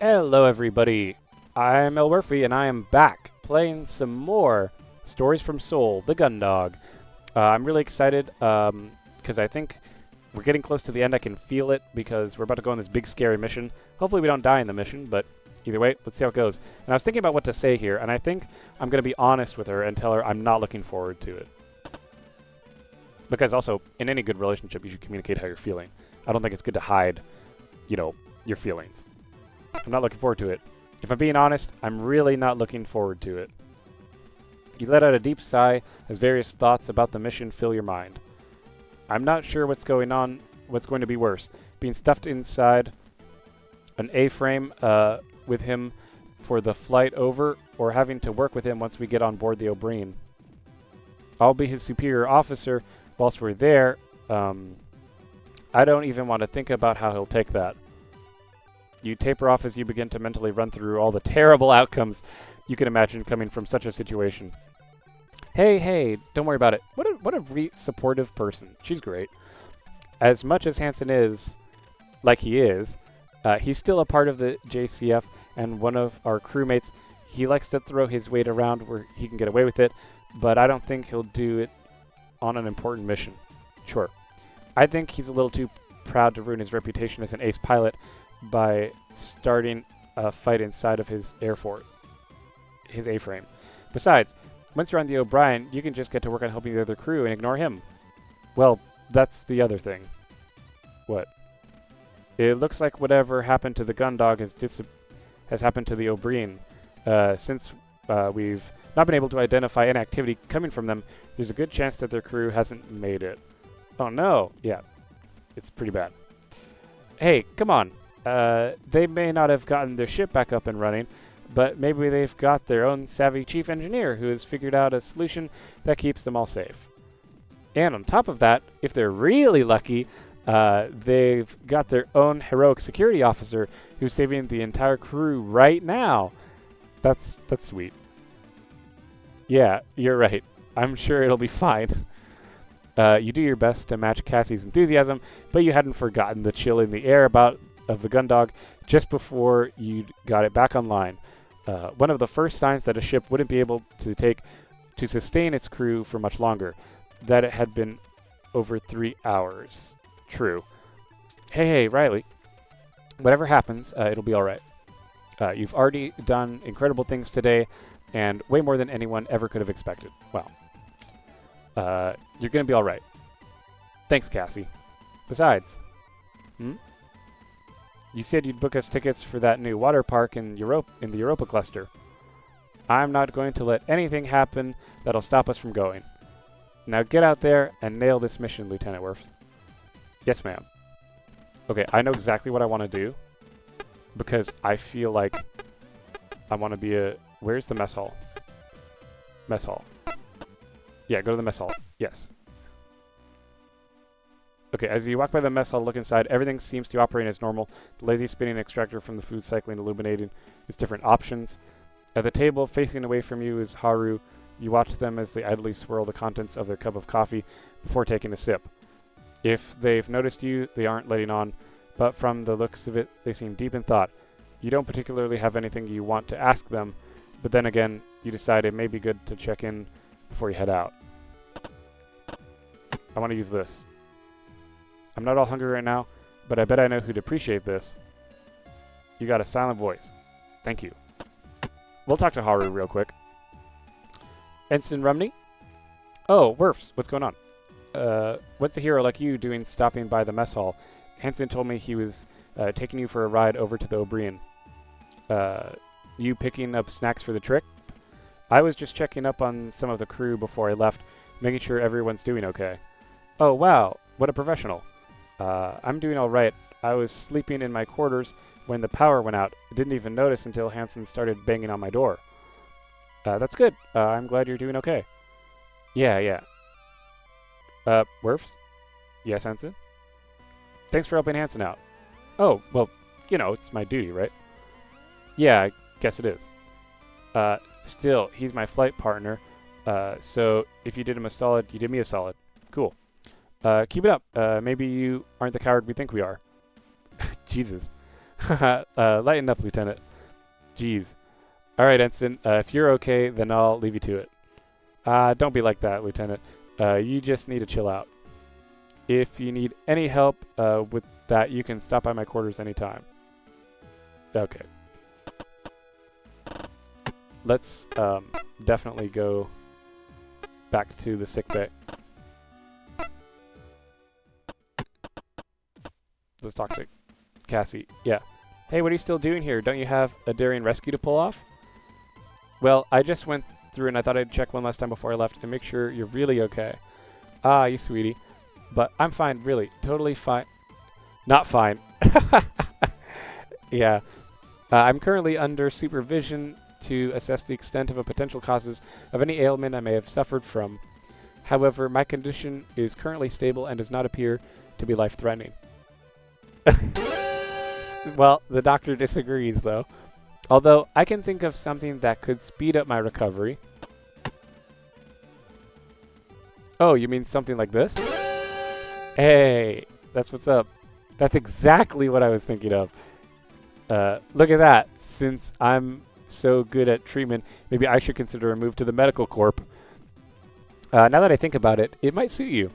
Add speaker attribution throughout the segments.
Speaker 1: Hello everybody, I'm Elwirfy and I am back playing some more Stories from Seoul, the Gun Dog. I'm really excited because I think we're getting close to the end. I can feel it because we're about to go on this big scary mission. Hopefully we don't die in the mission, but either way, let's see how it goes. And I was thinking about what to say here, and I think I'm going to be honest with her and tell her I'm not looking forward to it. Because also, in any good relationship, you should communicate how you're feeling. I don't think it's good to hide, your feelings. I'm not looking forward to it. If I'm being honest, I'm really not looking forward to it. You let out a deep sigh as various thoughts about the mission fill your mind. I'm not sure what's going to be worse. Being stuffed inside an A-frame with him for the flight over, or having to work with him once we get on board the O'Brien. I'll be his superior officer whilst we're there. I don't even want to think about how he'll take that. You taper off as you begin to mentally run through all the terrible outcomes you can imagine coming from such a situation. Hey, don't worry about it. What a supportive person. She's great. As much as Hansen is, like he is, he's still a part of the JCF and one of our crewmates. He likes to throw his weight around where he can get away with it, but I don't think he'll do it on an important mission. Sure. I think he's a little too proud to ruin his reputation as an ace pilot by starting a fight inside of his Air Force, his A-frame. Besides, once you're on the O'Brien, you can just get to work on helping the other crew and ignore him. Well, that's the other thing. What? It looks like whatever happened to the gun dog has happened to the O'Brien. Since we've not been able to identify any activity coming from them, there's a good chance that their crew hasn't made it. Oh no! Yeah, it's pretty bad. Hey, come on. They may not have gotten their ship back up and running, but maybe they've got their own savvy chief engineer who has figured out a solution that keeps them all safe. And on top of that, if they're really lucky, they've got their own heroic security officer who's saving the entire crew right now. That's sweet. Yeah, you're right. I'm sure it'll be fine. You do your best to match Cassie's enthusiasm, but you hadn't forgotten the chill in the air of the gun dog just before you got it back online. One of the first signs that a ship wouldn't be able to sustain its crew for much longer, that it had been over 3 hours. True. Hey, Riley. Whatever happens, it'll be all right. You've already done incredible things today, and way more than anyone ever could have expected. Well, you're going to be all right. Thanks, Cassie. Besides, you said you'd book us tickets for that new water park in the Europa cluster. I'm not going to let anything happen that'll stop us from going. Now get out there and nail this mission, Lieutenant Wirfs. Yes, ma'am. Okay, I know exactly what I want to do, because I feel like I want to be a... Where's the mess hall? Mess hall. Yeah, go to the mess hall. Yes. Okay, as you walk by the mess hall, look inside, everything seems to operate as normal. The lazy spinning extractor from the food cycling illuminating its different options. At the table, facing away from you, is Haru. You watch them as they idly swirl the contents of their cup of coffee before taking a sip. If they've noticed you, they aren't letting on, but from the looks of it, they seem deep in thought. You don't particularly have anything you want to ask them, but then again, you decide it may be good to check in before you head out. I want to use this. I'm not all hungry right now, but I bet I know who'd appreciate this. You got a silent voice. Thank you. We'll talk to Haru real quick. Ensign Rumney? Oh, Wirfs, what's going on? What's a hero like you doing stopping by the mess hall? Hansen told me he was taking you for a ride over to the O'Brien. You picking up snacks for the trip? I was just checking up on some of the crew before I left, making sure everyone's doing okay. Oh, wow. What a professional. I'm doing all right. I was sleeping in my quarters when the power went out. I didn't even notice until Hansen started banging on my door. That's good. I'm glad you're doing okay. Yeah. Wirfs? Yes, Hansen? Thanks for helping Hansen out. Oh, well, it's my duty, right? Yeah, I guess it is. Still, he's my flight partner, so if you did him a solid, you did me a solid. Cool. Keep it up. Maybe you aren't the coward we think we are. Jesus. Lighten up, Lieutenant. Jeez. All right, Ensign. If you're okay, then I'll leave you to it. Don't be like that, Lieutenant. You just need to chill out. If you need any help with that, you can stop by my quarters anytime. Okay. Let's definitely go back to the sick bay. Let's talk to Cassie. Yeah. Hey, what are you still doing here? Don't you have a daring rescue to pull off? Well, I just went through and I thought I'd check one last time before I left and make sure you're really okay. Ah, you sweetie. But I'm fine, really. Totally fine. Not fine. Yeah. I'm currently under supervision to assess the extent of a potential causes of any ailment I may have suffered from. However, my condition is currently stable and does not appear to be life-threatening. Well, the doctor disagrees, though. Although, I can think of something that could speed up my recovery. Oh, you mean something like this? Hey, that's what's up. That's exactly what I was thinking of. Look at that. Since I'm so good at treatment, maybe I should consider a move to the medical corp. Now that I think about it, it might suit you.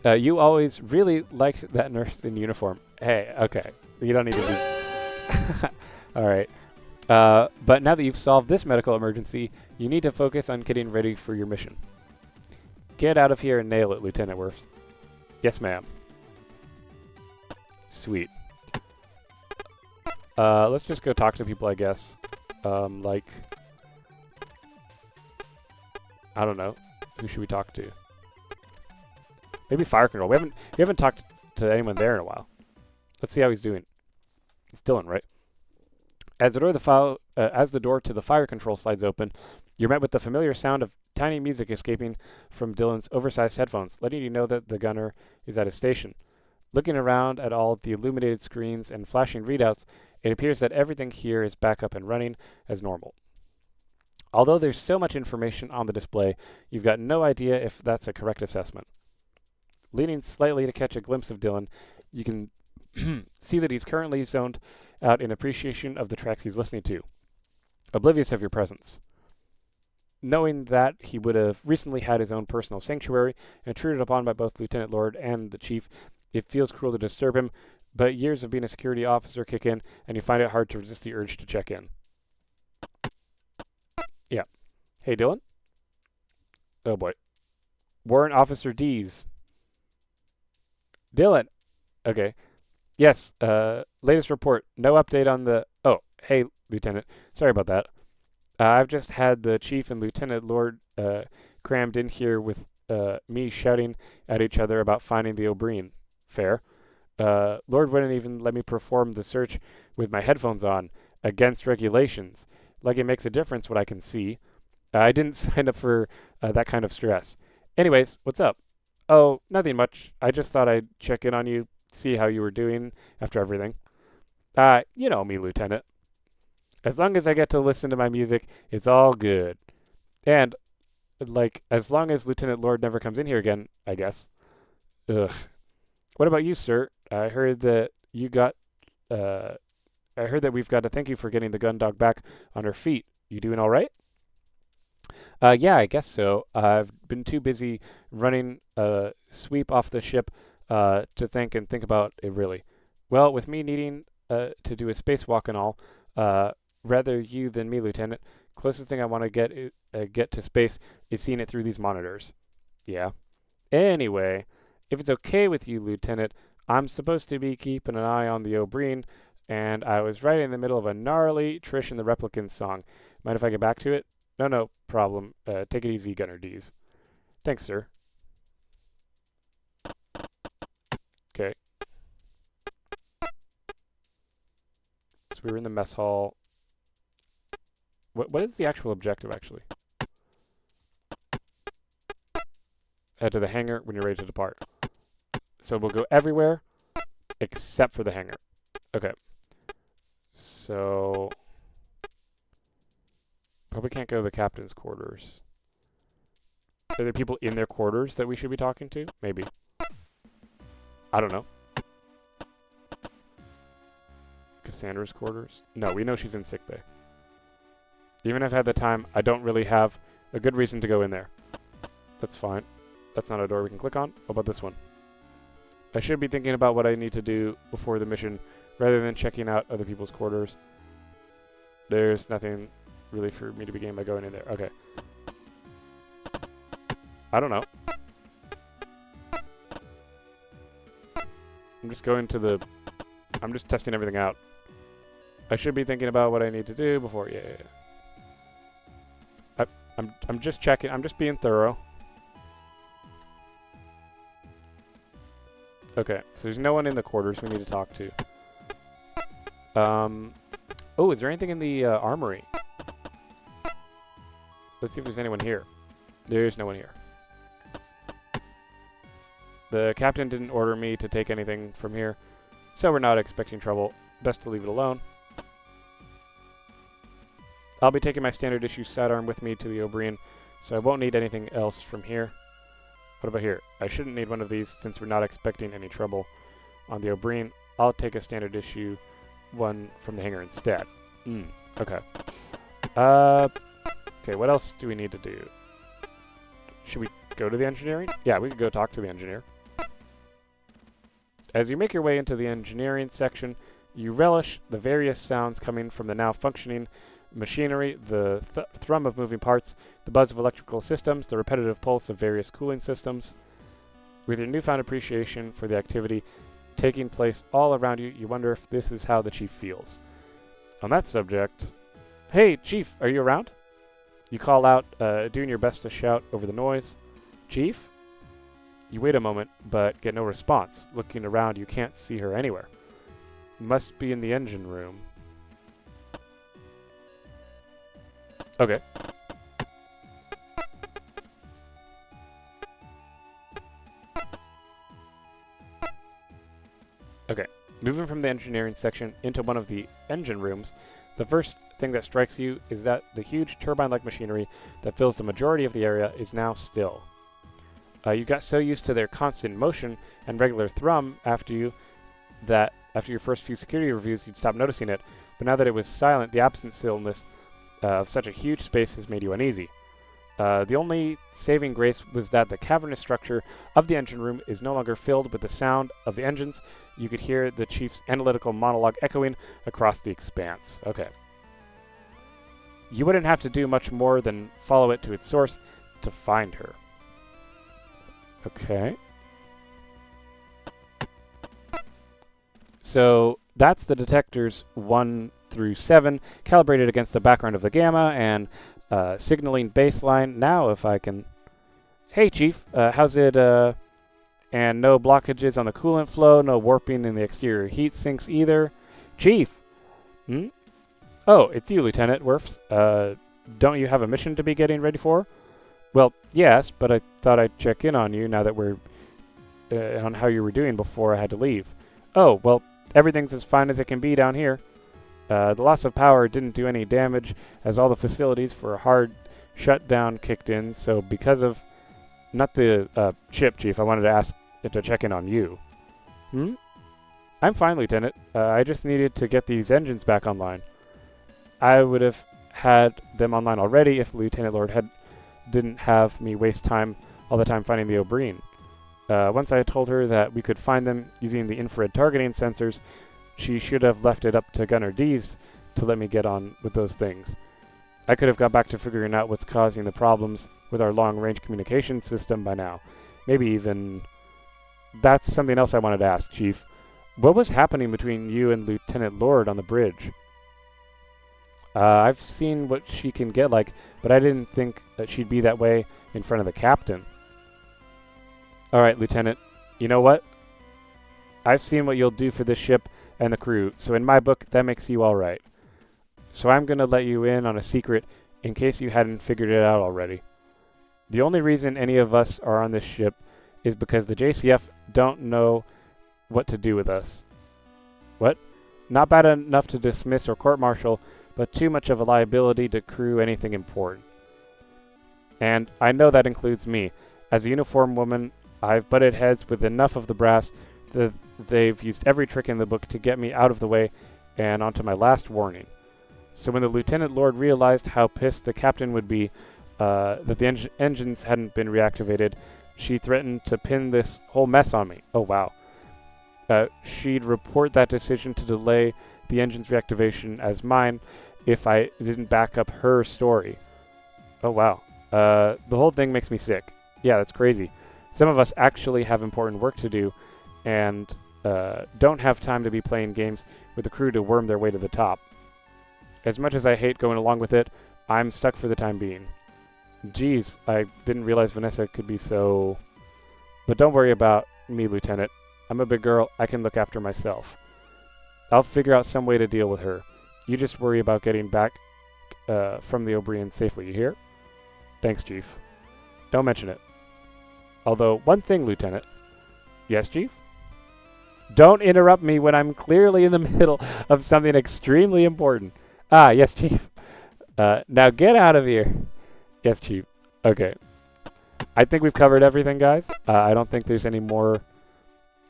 Speaker 1: You always really liked that nurse in uniform. Hey, okay. You don't need to be... All right. But now that you've solved this medical emergency, you need to focus on getting ready for your mission. Get out of here and nail it, Lieutenant Wirfs. Yes, ma'am. Sweet. Let's just go talk to people, I guess. Like... I don't know. Who should we talk to? Maybe fire control. We haven't talked to anyone there in a while. Let's see how he's doing. It's Dylan, right? As the door to the fire control slides open, you're met with the familiar sound of tiny music escaping from Dylan's oversized headphones, letting you know that the gunner is at his station. Looking around at all the illuminated screens and flashing readouts, it appears that everything here is back up and running as normal. Although there's so much information on the display, you've got no idea if that's a correct assessment. Leaning slightly to catch a glimpse of Dylan, you can see that he's currently zoned out in appreciation of the tracks he's listening to, oblivious of your presence. Knowing that he would have recently had his own personal sanctuary and intruded upon by both Lieutenant Lord and the Chief, it feels cruel to disturb him, but years of being a security officer kick in, and you find it hard to resist the urge to check in. Yeah. Hey, Dylan? Oh, boy. Warrant Officer Dees. Dylan! Okay. Yes, latest report. No update on the... Oh, hey, Lieutenant. Sorry about that. I've just had the Chief and Lieutenant Lord crammed in here with me shouting at each other about finding the O'Brien. Fair. Lord wouldn't even let me perform the search with my headphones on, against regulations. Like it makes a difference what I can see. I didn't sign up for that kind of stress. Anyways, what's up? Oh, nothing much. I just thought I'd check in on you, see how you were doing after everything. You know me, Lieutenant. As long as I get to listen to my music, it's all good. And, like, as long as Lieutenant Lord never comes in here again, I guess. Ugh. What about you, sir? I heard that we've got to thank you for getting the gun dog back on her feet. You doing all right? Yeah, I guess so. I've been too busy running a sweep off the ship to think about it, really. Well, with me needing to do a spacewalk and all, rather you than me, Lieutenant. Closest thing I want to get to space is seeing it through these monitors. Yeah. Anyway, if it's okay with you, Lieutenant, I'm supposed to be keeping an eye on the O'Brien, and I was right in the middle of a gnarly Trish and the Replicants song. Mind if I get back to it? No problem. Take it easy, Gunner D's. Thanks, sir. Okay. So we were in the mess hall. What is the actual objective, actually? Head to the hangar when you're ready to depart. So we'll go everywhere except for the hangar. Okay. So... probably can't go to the captain's quarters. Are there people in their quarters that we should be talking to? Maybe. I don't know. Cassandra's quarters? No, we know she's in sickbay. Even if I had the time, I don't really have a good reason to go in there. That's fine. That's not a door we can click on. What about this one? I should be thinking about what I need to do before the mission rather than checking out other people's quarters. There's nothing really for me to begin by going in there. Okay. I don't know. I'm just going to the... I'm just testing everything out. I should be thinking about what I need to do before... Yeah. I'm just checking. I'm just being thorough. Okay, so there's no one in the quarters we need to talk to. Oh, is there anything in the armory? Let's see if there's anyone here. There's no one here. The captain didn't order me to take anything from here, so we're not expecting trouble. Best to leave it alone. I'll be taking my standard issue sidearm with me to the O'Brien, so I won't need anything else from here. What about here? I shouldn't need one of these since we're not expecting any trouble on the O'Brien. I'll take a standard issue one from the hangar instead. Okay. Okay, what else do we need to do? Should we go to the engineering? Yeah, we could go talk to the engineer. As you make your way into the engineering section, you relish the various sounds coming from the now functioning machinery, the thrum of moving parts, the buzz of electrical systems, the repetitive pulse of various cooling systems. With your newfound appreciation for the activity taking place all around you, you wonder if this is how the Chief feels. On that subject, "Hey, Chief, are you around?" You call out, doing your best to shout over the noise. "Chief?" You wait a moment, but get no response. Looking around, you can't see her anywhere. Must be in the engine room. Okay. Okay. Moving from the engineering section into one of the engine rooms, the first thing that strikes you is that the huge turbine-like machinery that fills the majority of the area is now still. You got so used to their constant motion and regular thrum after your first few security reviews you'd stop noticing it, but now that it was silent, the absent stillness of such a huge space has made you uneasy. The only saving grace was that the cavernous structure of the engine room is no longer filled with the sound of the engines. You could hear the Chief's analytical monologue echoing across the expanse. Okay. You wouldn't have to do much more than follow it to its source to find her. Okay. So that's the detectors 1 through 7, calibrated against the background of the gamma and signaling baseline. Now if I can... Hey, Chief, how's it, and no blockages on the coolant flow, no warping in the exterior heat sinks either. Chief! Oh, it's you, Lieutenant Wirfs. Don't you have a mission to be getting ready for? Well, yes, but I thought I'd check in on you now that we're on how you were doing before I had to leave. Oh, well, everything's as fine as it can be down here. The loss of power didn't do any damage as all the facilities for a hard shutdown kicked in, so because of... Not the ship, Chief, I wanted to ask to check in on you. I'm fine, Lieutenant. I just needed to get these engines back online. I would have had them online already if Lieutenant Lord didn't have me waste time all the time finding the O'Brien. Once I told her that we could find them using the infrared targeting sensors, she should have left it up to Gunner D's to let me get on with those things. I could have got back to figuring out what's causing the problems with our long-range communication system by now. Maybe even... That's something else I wanted to ask, Chief. What was happening between you and Lieutenant Lord on the bridge? I've seen what she can get like, but I didn't think that she'd be that way in front of the captain. Alright, Lieutenant. You know what? I've seen what you'll do for this ship and the crew, so in my book, that makes you alright. So I'm going to let you in on a secret in case you hadn't figured it out already. The only reason any of us are on this ship is because the JCF don't know what to do with us. What? Not bad enough to dismiss or court-martial, but too much of a liability to crew anything important. And I know that includes me. As a uniform woman, I've butted heads with enough of the brass that they've used every trick in the book to get me out of the way and onto my last warning. So when the Lieutenant Lord realized how pissed the captain would be that the engines hadn't been reactivated, she threatened to pin this whole mess on me. Oh, wow. She'd report that decision to delay the engine's reactivation as mine if I didn't back up her story. Oh, wow. The whole thing makes me sick. Yeah, that's crazy. Some of us actually have important work to do and don't have time to be playing games with the crew to worm their way to the top. As much as I hate going along with it, I'm stuck for the time being. Geez, I didn't realize Vanessa could be so... But don't worry about me, Lieutenant. I'm a big girl. I can look after myself. I'll figure out some way to deal with her. You just worry about getting back from the O'Brien safely, you hear? Thanks, Chief. Don't mention it. Although, one thing, Lieutenant. Yes, Chief? Don't interrupt me when I'm clearly in the middle of something extremely important. Ah, yes, Chief. Now get out of here. Yes, Chief. Okay. I think we've covered everything, guys. I don't think there's any more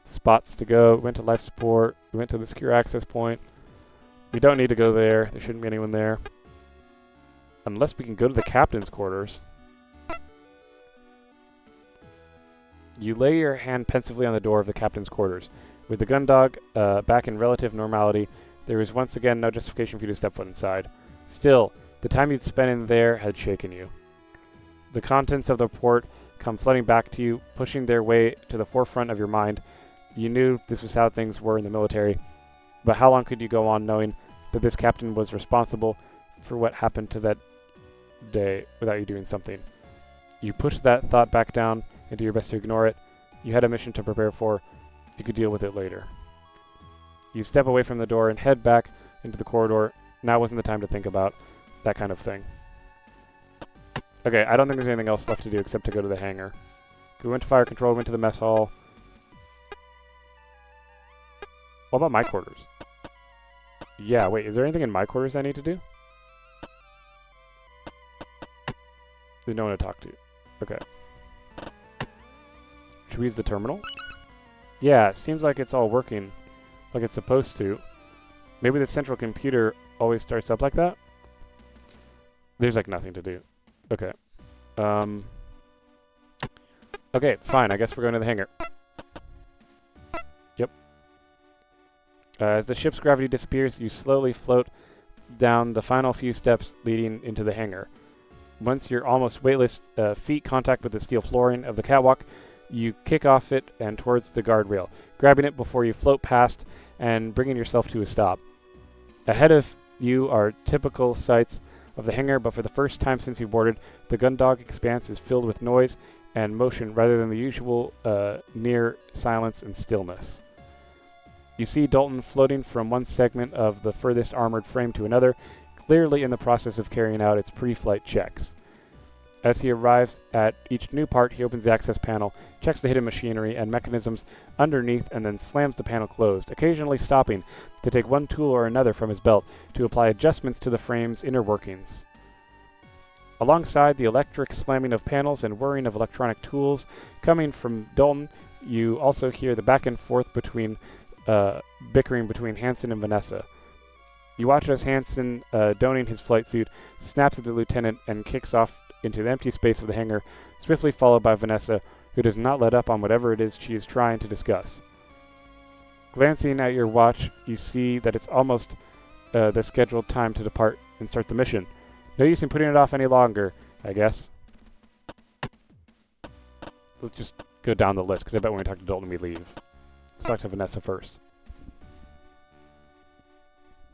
Speaker 1: spots to go. We went to life support. We went to the secure access point. We don't need to go there. There shouldn't be anyone there. Unless we can go to the captain's quarters. You lay your hand pensively on the door of the captain's quarters. With the gun dog back in relative normality, there was once again no justification for you to step foot inside. Still, the time you'd spent in there had shaken you. The contents of the report come flooding back to you, pushing their way to the forefront of your mind. You knew this was how things were in the military, but how long could you go on knowing that this captain was responsible for what happened to that day without you doing something? You pushed that thought back down and do your best to ignore it. You had a mission to prepare for. You could deal with it later. You step away from the door and head back into the corridor. Now wasn't the time to think about that kind of thing. Okay, I don't think there's anything else left to do except to go to the hangar. We went to fire control, went to the mess hall. What about my quarters? Yeah, wait, is there anything in my quarters I need to do? There's no one to talk to. Okay. Should we use the terminal? Yeah, it seems like it's all working like it's supposed to. Maybe the central computer always starts up like that? There's like nothing to do. Okay. Okay, fine. I guess we're going to the hangar. Yep. As the ship's gravity disappears, you slowly float down the final few steps leading into the hangar. Once you're almost weightless, feet contact with the steel flooring of the catwalk, you kick off it and towards the guardrail, grabbing it before you float past and bringing yourself to a stop. Ahead of you are typical sights of the hangar, but for the first time since you boarded, the Gundog expanse is filled with noise and motion rather than the usual near silence and stillness. You see Dalton floating from one segment of the furthest armored frame to another, clearly in the process of carrying out its pre-flight checks. As he arrives at each new part, he opens the access panel, checks the hidden machinery and mechanisms underneath, and then slams the panel closed, occasionally stopping to take one tool or another from his belt to apply adjustments to the frame's inner workings. Alongside the electric slamming of panels and whirring of electronic tools coming from Dalton, you also hear the back and forth between bickering between Hansen and Vanessa. You watch as Hansen, donning his flight suit, snaps at the lieutenant and kicks off into the empty space of the hangar, swiftly followed by Vanessa, who does not let up on whatever it is she is trying to discuss. Glancing at your watch, you see that it's almost the scheduled time to depart and start the mission. No use in putting it off any longer, I guess. Let's just go down the list, because I bet when we talk to Dalton we leave. Let's talk to Vanessa first.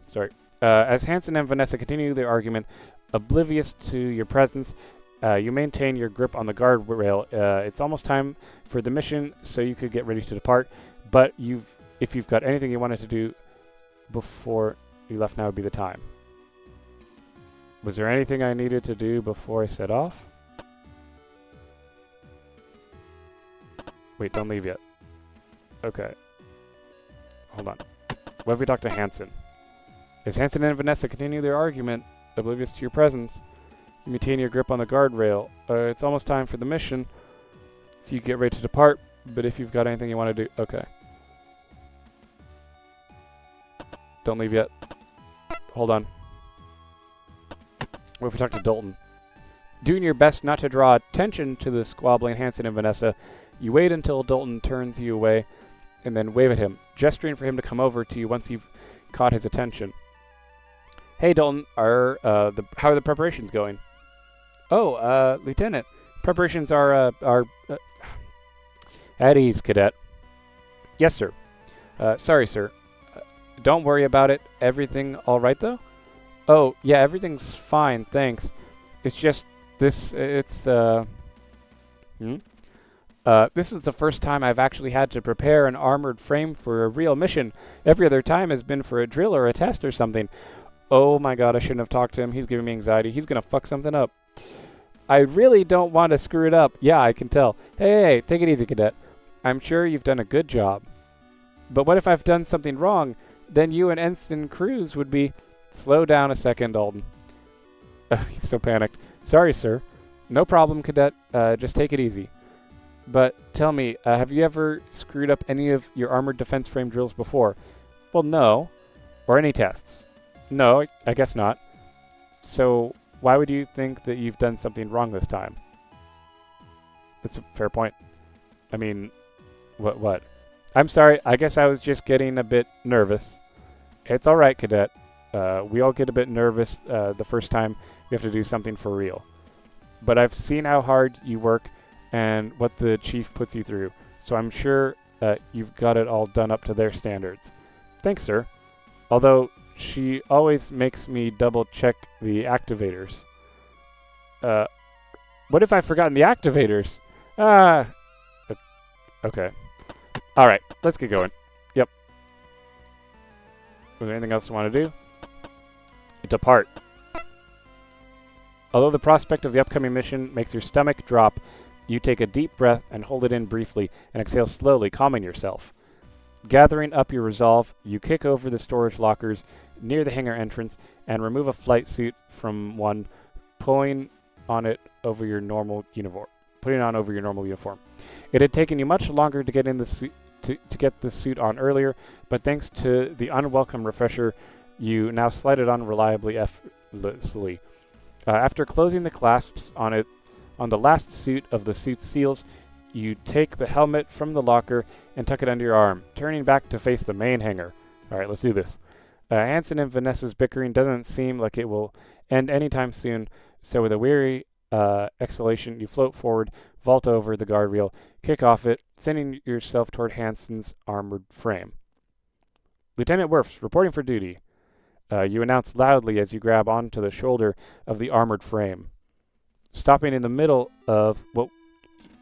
Speaker 1: Sorry. As Hansen and Vanessa continue their argument, oblivious to your presence, you maintain your grip on the guardrail. It's almost time for the mission, so you could get ready to depart. But if you've got anything you wanted to do before you left, now would be the time. Was there anything I needed to do before I set off? Wait, don't leave yet. Okay. Hold on. What if we talk to Hansen? As Hansen and Vanessa continue their argument, oblivious to your presence, you maintain your grip on the guardrail. It's almost time for the mission, so you get ready to depart, but if you've got anything you want to do... Okay. Don't leave yet. Hold on. What if we talk to Dalton? Doing your best not to draw attention to the squabbling Hanson and Vanessa, you wait until Dalton turns you away and then wave at him, gesturing for him to come over to you once you've caught his attention. Hey, Dalton, how are the preparations going? Oh, Lieutenant, preparations are at ease, Cadet. Yes, sir. Sorry, sir. Don't worry about it. Everything all right, though? Oh, yeah, everything's fine, thanks. It's just this, this is the first time I've actually had to prepare an armored frame for a real mission. Every other time has been for a drill or a test or something. Oh my god, I shouldn't have talked to him. He's giving me anxiety. He's gonna fuck something up. I really don't want to screw it up. Yeah, I can tell. Hey, take it easy, Cadet. I'm sure you've done a good job. But what if I've done something wrong? Then you and Ensign Cruz would be... Slow down a second, Dalton. He's so panicked. Sorry, sir. No problem, Cadet. Just take it easy. But tell me, have you ever screwed up any of your armored defense frame drills before? Well, no. Or any tests? No, I guess not. So, why would you think that you've done something wrong this time? That's a fair point. I mean, what? I'm sorry, I guess I was just getting a bit nervous. It's alright, Cadet. We all get a bit nervous the first time we have to do something for real. But I've seen how hard you work and what the Chief puts you through, so I'm sure you've got it all done up to their standards. Thanks, sir. Although, she always makes me double-check the activators. What if I've forgotten the activators? Okay. Alright, let's get going. Yep. Was there anything else you want to do? Depart. Although the prospect of the upcoming mission makes your stomach drop, you take a deep breath and hold it in briefly and exhale slowly, calming yourself. Gathering up your resolve, you kick over the storage lockers near the hangar entrance and remove a flight suit from one, putting on over your normal uniform. It had taken you much longer to get in the suit to get the suit on earlier, but thanks to the unwelcome refresher, you now slide it on reliably effortlessly. After closing the clasps on the last suit of the suit's seals, you take the helmet from the locker and tuck it under your arm, turning back to face the main hangar. Alright, let's do this. Hanson and Vanessa's bickering doesn't seem like it will end anytime soon, so with a weary exhalation, you float forward, vault over the guardrail, kick off it, sending yourself toward Hanson's armored frame. Lieutenant Wirfs, reporting for duty. You announce loudly as you grab onto the shoulder of the armored frame. Stopping in the middle of what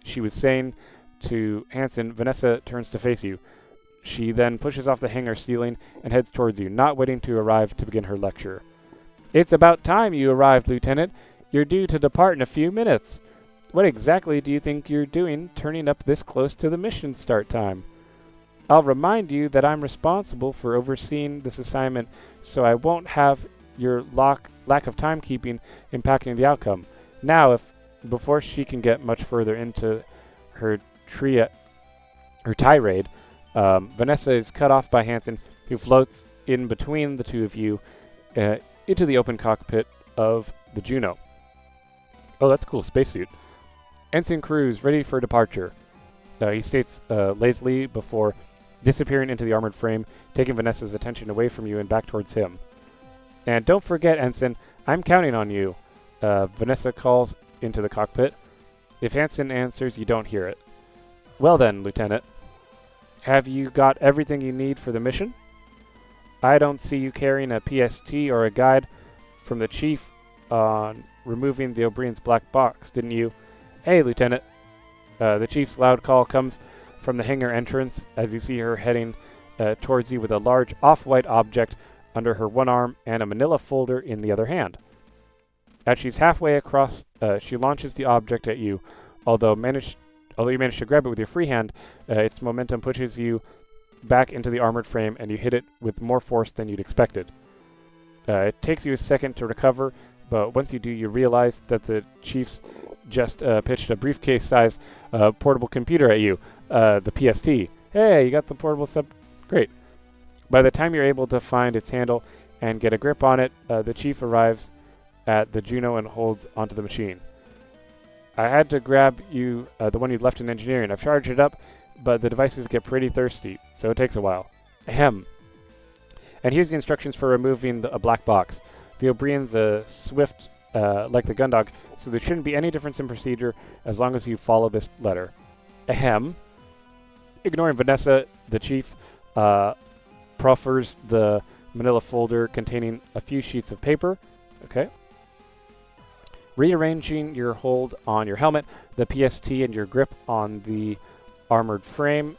Speaker 1: she was saying to Hanson, Vanessa turns to face you. She then pushes off the hangar ceiling and heads towards you, not waiting to arrive to begin her lecture. It's about time you arrived, Lieutenant. You're due to depart in a few minutes. What exactly do you think you're doing turning up this close to the mission start time? I'll remind you that I'm responsible for overseeing this assignment, so I won't have your lack of timekeeping impacting the outcome. Now, before she can get much further into her tirade, Vanessa is cut off by Hanson, who floats in between the two of you into the open cockpit of the Juno. Oh, that's a cool spacesuit. Ensign Cruz, ready for departure. He states lazily before disappearing into the armored frame, taking Vanessa's attention away from you and back towards him. And don't forget, Ensign, I'm counting on you. Vanessa calls into the cockpit. If Hanson answers, you don't hear it. Well then, Lieutenant. Have you got everything you need for the mission? I don't see you carrying a PST or a guide from the Chief on removing the O'Brien's black box, didn't you? Hey, Lieutenant. The Chief's loud call comes from the hangar entrance as you see her heading towards you with a large off-white object under her one arm and a manila folder in the other hand. As she's halfway across, she launches the object at you. Although you manage to grab it with your free hand, its momentum pushes you back into the armored frame and you hit it with more force than you'd expected. It takes you a second to recover, but once you do, you realize that the Chief's just pitched a briefcase-sized portable computer at you, the PST. Hey, you got the portable sub... Great. By the time you're able to find its handle and get a grip on it, the chief arrives at the Juno and holds onto the machine. I had to grab you, the one you left in engineering. I've charged it up, but the devices get pretty thirsty, so it takes a while. Ahem. And here's the instructions for removing a black box. The O'Brien's swift, like the Gundog, so there shouldn't be any difference in procedure as long as you follow this letter. Ahem. Ignoring Vanessa, the chief proffers the manila folder containing a few sheets of paper. Okay. Rearranging your hold on your helmet, the PST, and your grip on the armored frame.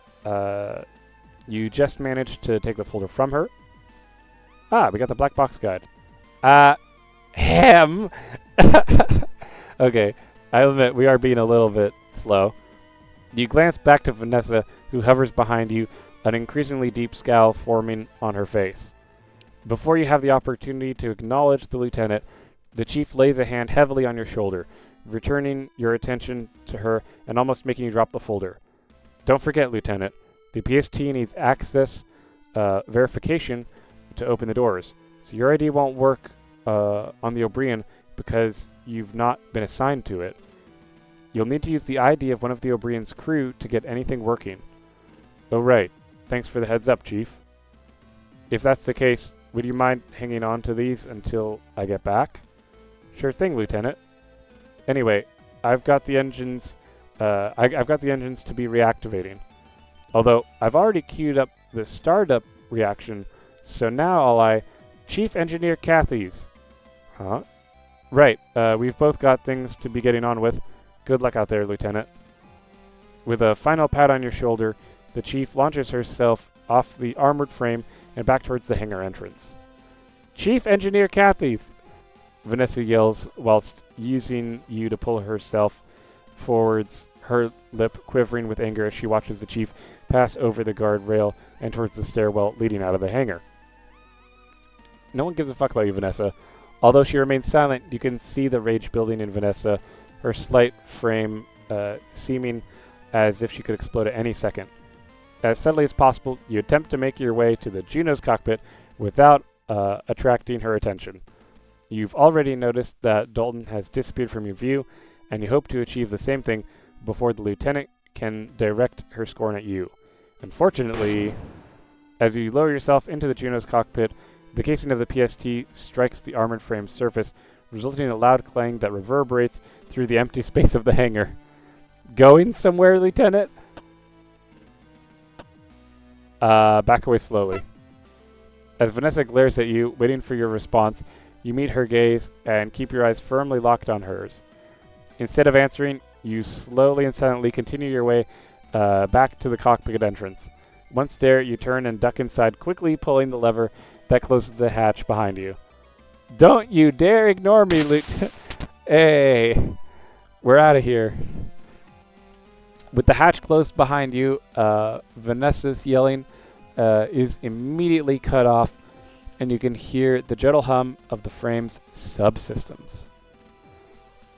Speaker 1: You just managed to take the folder from her. Ah, we got the black box guide. Hem! Okay, I admit we are being a little bit slow. You glance back to Vanessa, who hovers behind you, an increasingly deep scowl forming on her face. Before you have the opportunity to acknowledge the lieutenant, the chief lays a hand heavily on your shoulder, returning your attention to her and almost making you drop the folder. Don't forget, Lieutenant, the PST needs access verification to open the doors, so your ID won't work on the O'Brien because you've not been assigned to it. You'll need to use the ID of one of the O'Brien's crew to get anything working. Oh right, thanks for the heads up, Chief. If that's the case, would you mind hanging on to these until I get back? Sure thing, Lieutenant. Anyway, I've got the engines. I've got the engines to be reactivating. Although I've already queued up the startup reaction, so now Chief Engineer Cathy's. Huh? Right. We've both got things to be getting on with. Good luck out there, Lieutenant. With a final pat on your shoulder, the chief launches herself off the armored frame and back towards the hangar entrance. Chief Engineer Cathy! Vanessa yells whilst using you to pull herself forwards, her lip quivering with anger as she watches the chief pass over the guardrail and towards the stairwell leading out of the hangar. No one gives a fuck about you, Vanessa. Although she remains silent, you can see the rage building in Vanessa, her slight frame seeming as if she could explode at any second. As subtly as possible, you attempt to make your way to the Juno's cockpit without attracting her attention. You've already noticed that Dalton has disappeared from your view, and you hope to achieve the same thing before the lieutenant can direct her scorn at you. Unfortunately, as you lower yourself into the Juno's cockpit, the casing of the PST strikes the armored frame's surface, resulting in a loud clang that reverberates through the empty space of the hangar. Going somewhere, Lieutenant? Back away slowly. As Vanessa glares at you, waiting for your response, you meet her gaze and keep your eyes firmly locked on hers. Instead of answering, you slowly and silently continue your way back to the cockpit entrance. Once there, you turn and duck inside, quickly pulling the lever that closes the hatch behind you. Don't you dare ignore me, Lieutenant! Hey, we're out of here. With the hatch closed behind you, Vanessa's yelling is immediately cut off, and you can hear the gentle hum of the frame's subsystems.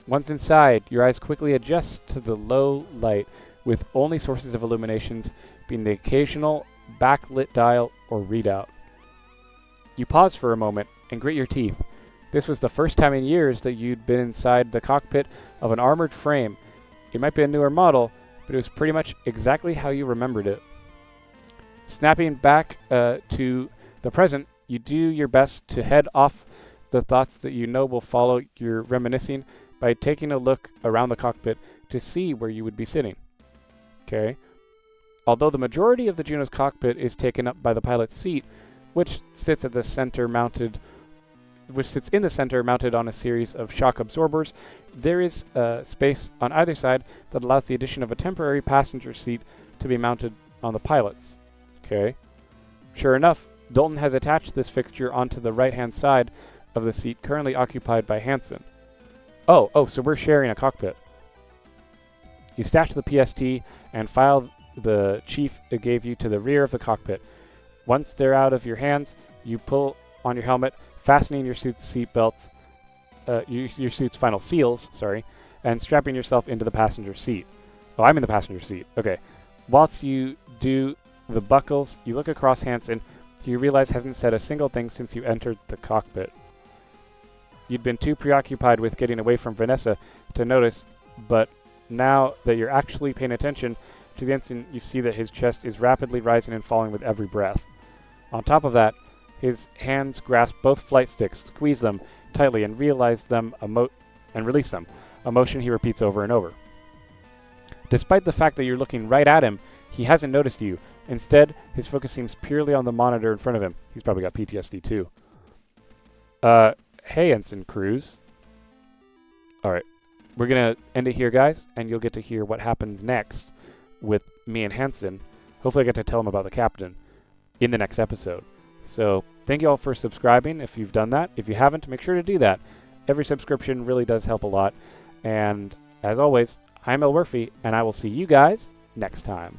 Speaker 1: Once inside, your eyes quickly adjust to the low light, with only sources of illuminations being the occasional backlit dial or readout. You pause for a moment and grit your teeth. This was the first time in years that you'd been inside the cockpit of an armored frame. It might be a newer model, but it was pretty much exactly how you remembered it. Snapping back to the present, you do your best to head off the thoughts that you know will follow your reminiscing by taking a look around the cockpit to see where you would be sitting. Okay. Although the majority of the Juno's cockpit is taken up by the pilot's seat, which sits in the center mounted on a series of shock absorbers, there is space on either side that allows the addition of a temporary passenger seat to be mounted on the pilot's. Okay. Sure enough, Dalton has attached this fixture onto the right-hand side of the seat currently occupied by Hansen. Oh, so we're sharing a cockpit. You stash the PST and file the chief gave you to the rear of the cockpit. Once they're out of your hands, you pull on your helmet, fastening your suit's seatbelts, your suit's final seals, and strapping yourself into the passenger seat. Oh, I'm in the passenger seat. Okay. Whilst you do the buckles, you look across Hansen, who you realize hasn't said a single thing since you entered the cockpit. You'd been too preoccupied with getting away from Vanessa to notice, but now that you're actually paying attention to the ensign, you see that his chest is rapidly rising and falling with every breath. On top of that, his hands grasp both flight sticks, squeeze them tightly, and release them, a motion he repeats over and over. Despite the fact that you're looking right at him, he hasn't noticed you. Instead, his focus seems purely on the monitor in front of him. He's probably got PTSD too. Hey, Ensign Cruz. Alright, we're going to end it here, guys, and you'll get to hear what happens next with me and Hansen. Hopefully I get to tell him about the captain in the next episode. So, thank you all for subscribing if you've done that. If you haven't, make sure to do that. Every subscription really does help a lot. And, as always, I'm Elwirfy, and I will see you guys next time.